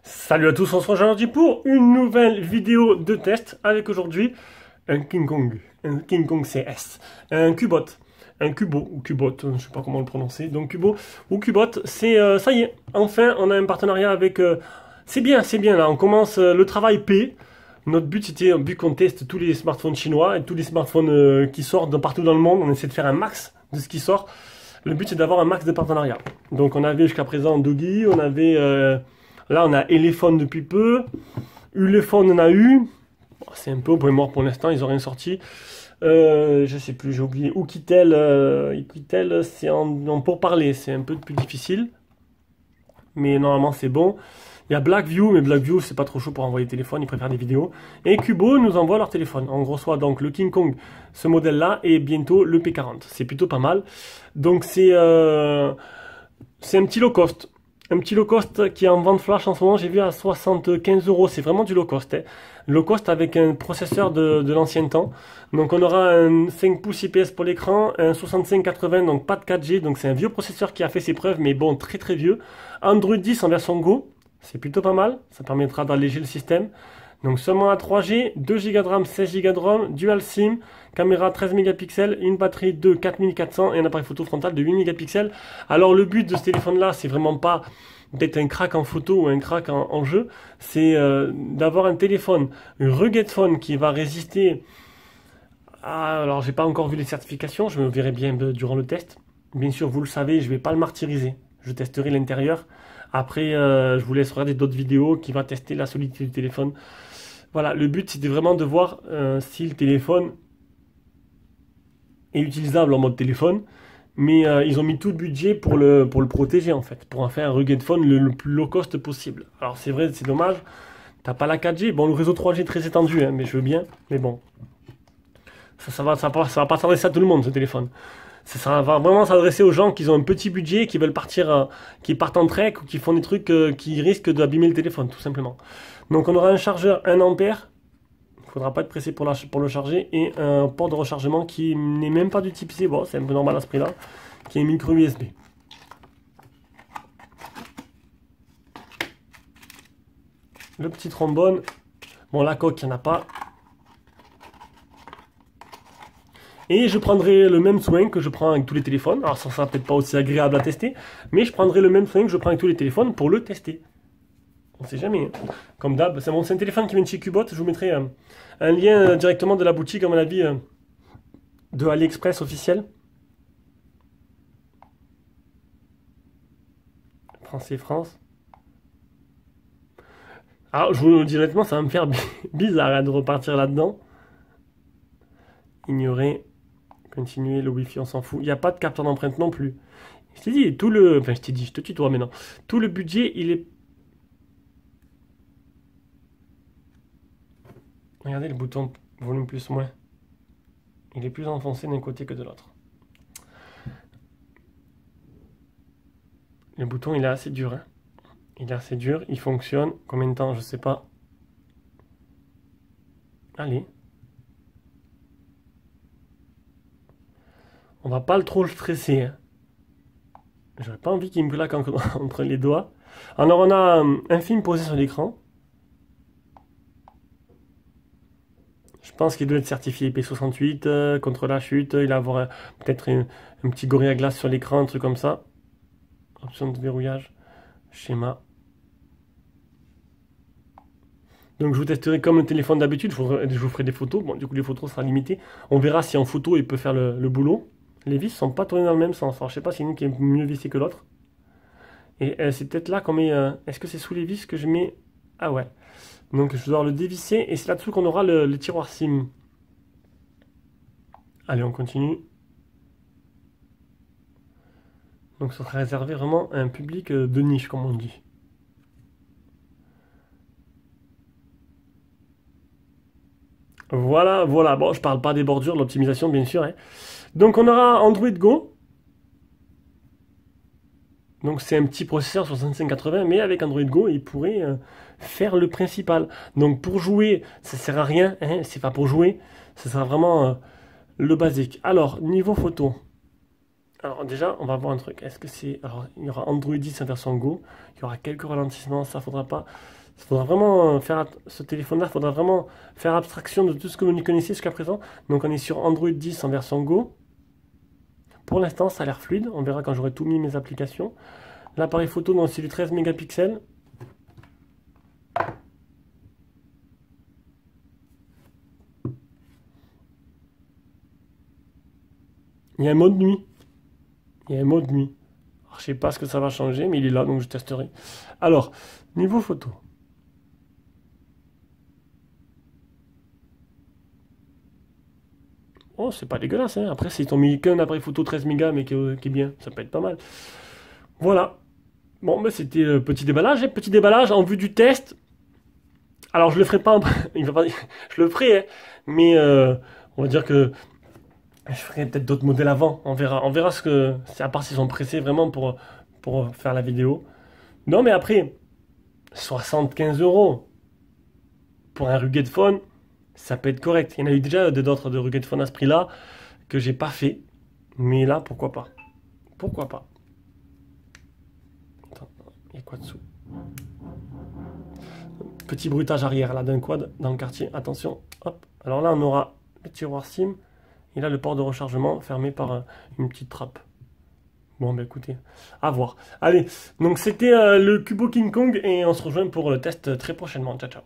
Salut à tous, on se rejoint aujourd'hui pour une nouvelle vidéo de test avec aujourd'hui un King Kong CS, un Cubot, un Cubo ou Cubot, je sais pas comment le prononcer, donc Cubo ou Cubot, c'est ça y est, enfin on a un partenariat avec, c'est bien là, on commence, le travail paie. Notre but c'était, vu qu'on teste tous les smartphones chinois et tous les smartphones qui sortent de partout dans le monde, on essaie de faire un max de ce qui sort. Le but c'est d'avoir un max de partenariats. Donc on avait jusqu'à présent Doggy, on avait... là, on a Elephone depuis peu. Ulefone, on a eu. C'est un peu au point mort pour l'instant, ils n'ont rien sorti. Je sais plus, j'ai oublié. Oukitel, Oukitel c'est en pourparler, c'est un peu plus difficile. Mais normalement, c'est bon. Il y a Blackview, mais Blackview, c'est pas trop chaud pour envoyer téléphone, ils préfèrent des vidéos. Et Cubo nous envoie leur téléphone. On reçoit donc le King Kong, ce modèle-là, et bientôt le P40. C'est plutôt pas mal. Donc, c'est un petit low cost. Un petit low cost qui est en vente flash en ce moment, j'ai vu à 75 €. C'est vraiment du low cost. Hein. Low cost avec un processeur de l'ancien temps. Donc on aura un 5 pouces IPS pour l'écran, un 6580, donc pas de 4G. Donc c'est un vieux processeur qui a fait ses preuves, mais bon, très très vieux. Android 10 en version Go, c'est plutôt pas mal. Ça permettra d'alléger le système. Donc seulement à 3G, 2 Go de RAM, 16 Go de ROM, dual SIM, caméra 13 mégapixels, une batterie de 4400 et un appareil photo frontal de 8 mégapixels. Alors le but de ce téléphone-là, c'est vraiment pas d'être un crack en photo ou un crack en jeu, c'est d'avoir un téléphone, un rugged phone qui va résister à... Alors j'ai pas encore vu les certifications, je me verrai bien durant le test. Bien sûr, vous le savez, je vais pas le martyriser, je testerai l'intérieur. Après, je vous laisse regarder d'autres vidéos qui vont tester la solidité du téléphone. Voilà, le but c'était vraiment de voir si le téléphone est utilisable en mode téléphone, mais ils ont mis tout le budget pour le protéger en fait, pour en faire un rugged phone le plus low cost possible. Alors c'est vrai, c'est dommage, t'as pas la 4G, bon le réseau 3G est très étendu, hein, mais je veux bien, mais bon, ça va pas s'adresser à tout le monde ce téléphone. Ça va vraiment s'adresser aux gens qui ont un petit budget, qui veulent partir, qui partent en trek ou qui font des trucs qui risquent d'abîmer le téléphone, tout simplement. Donc on aura un chargeur 1 ampère, il ne faudra pas être pressé pour le charger, et un port de rechargement qui n'est même pas du type C, bon c'est un peu normal à ce prix-là, qui est micro USB. Le petit trombone, bon la coque il n'y en a pas. Et je prendrai le même soin que je prends avec tous les téléphones. Alors ça sera peut-être pas aussi agréable à tester, mais je prendrai le même soin que je prends avec tous les téléphones pour le tester. On sait jamais. Hein. Comme d'hab, c'est un téléphone qui vient de chez Cubot. Je vous mettrai un lien directement de la boutique, à mon avis, de AliExpress officiel. France. Alors je vous le dis honnêtement, ça va me faire bizarre hein, de repartir là-dedans. Ignorer. Continuer, le Wi-Fi, on s'en fout. Il n'y a pas de capteur d'empreinte non plus. Je t'ai dit, tout le... Enfin, je t'ai dit, je te tutoie maintenant. Tout le budget, il est... Regardez le bouton volume plus moins. Il est plus enfoncé d'un côté que de l'autre. Le bouton, il est assez dur. Hein. Il est assez dur, il fonctionne. Combien de temps, je sais pas. Allez. On va pas trop le stresser. Hein. J'aurais pas envie qu'il me claque entre les doigts. Alors on a un film posé sur l'écran. Je pense qu'il doit être certifié IP68 contre la chute. Il va avoir peut-être un petit gorille glace sur l'écran, un truc comme ça. Option de verrouillage. Schéma. Donc je vous testerai comme le téléphone d'habitude. Je vous ferai des photos. Bon, du coup les photos seront limitées. On verra si en photo il peut faire le boulot. Les vis sont pas tournées dans le même sens. Alors, je sais pas si une qui est mieux vissée que l'autre. Et c'est peut-être là qu'on met... Est-ce que c'est sous les vis que je mets... Ah ouais. Donc je dois le dévisser. Et c'est là-dessous qu'on aura le tiroir SIM. Allez, on continue. Donc ça sera réservé vraiment à un public de niche, comme on dit. Voilà. Bon, je parle pas des bordures, l'optimisation, bien sûr. Hein. Donc on aura Android Go. Donc c'est un petit processeur 6580, mais avec Android Go, il pourrait faire le principal. Donc pour jouer, ça sert à rien, hein, c'est pas pour jouer, ça sera vraiment le basique. Alors, niveau photo. Alors déjà, on va voir un truc. Est-ce que c'est... Alors, il y aura Android 10 en version Go, il y aura quelques ralentissements, ça faudra pas... Il faudra vraiment faire... Ce téléphone-là, il faudra vraiment faire abstraction de tout ce que vous connaissez jusqu'à présent. Donc on est sur Android 10 en version Go. Pour l'instant, ça a l'air fluide. On verra quand j'aurai tout mis mes applications. L'appareil photo, donc c'est du 13 mégapixels. Il y a un mode nuit. Il y a un mode nuit. Alors, je sais pas ce que ça va changer, mais il est là, donc je testerai. Alors, niveau photo. Oh, c'est pas dégueulasse, hein. Après, s'ils t'ont mis qu'un appareil photo 13 mégas, mais qui est bien, ça peut être pas mal. Voilà. Bon, ben c'était le petit déballage. Petit déballage en vue du test. Alors, je le ferai pas, il va pas... je le ferai, hein. Mais on va dire que je ferai peut-être d'autres modèles avant. On verra ce que... C'est à part s'ils sont pressés vraiment pour faire la vidéo. Non, mais après, 75 € pour un rugged phone, ça peut être correct. Il y en a eu déjà d'autres de rugged phone à ce prix-là que j'ai pas fait. Mais là, pourquoi pas? Pourquoi pas? Attends, il y a quoi dessous? Petit bruitage arrière là d'un quad dans le quartier. Attention, hop. Alors là, on aura le tiroir SIM. Et là, le port de rechargement fermé par une petite trappe. Bon, bah écoutez, à voir. Allez, donc c'était le Cubo King Kong et on se rejoint pour le test très prochainement. Ciao, ciao.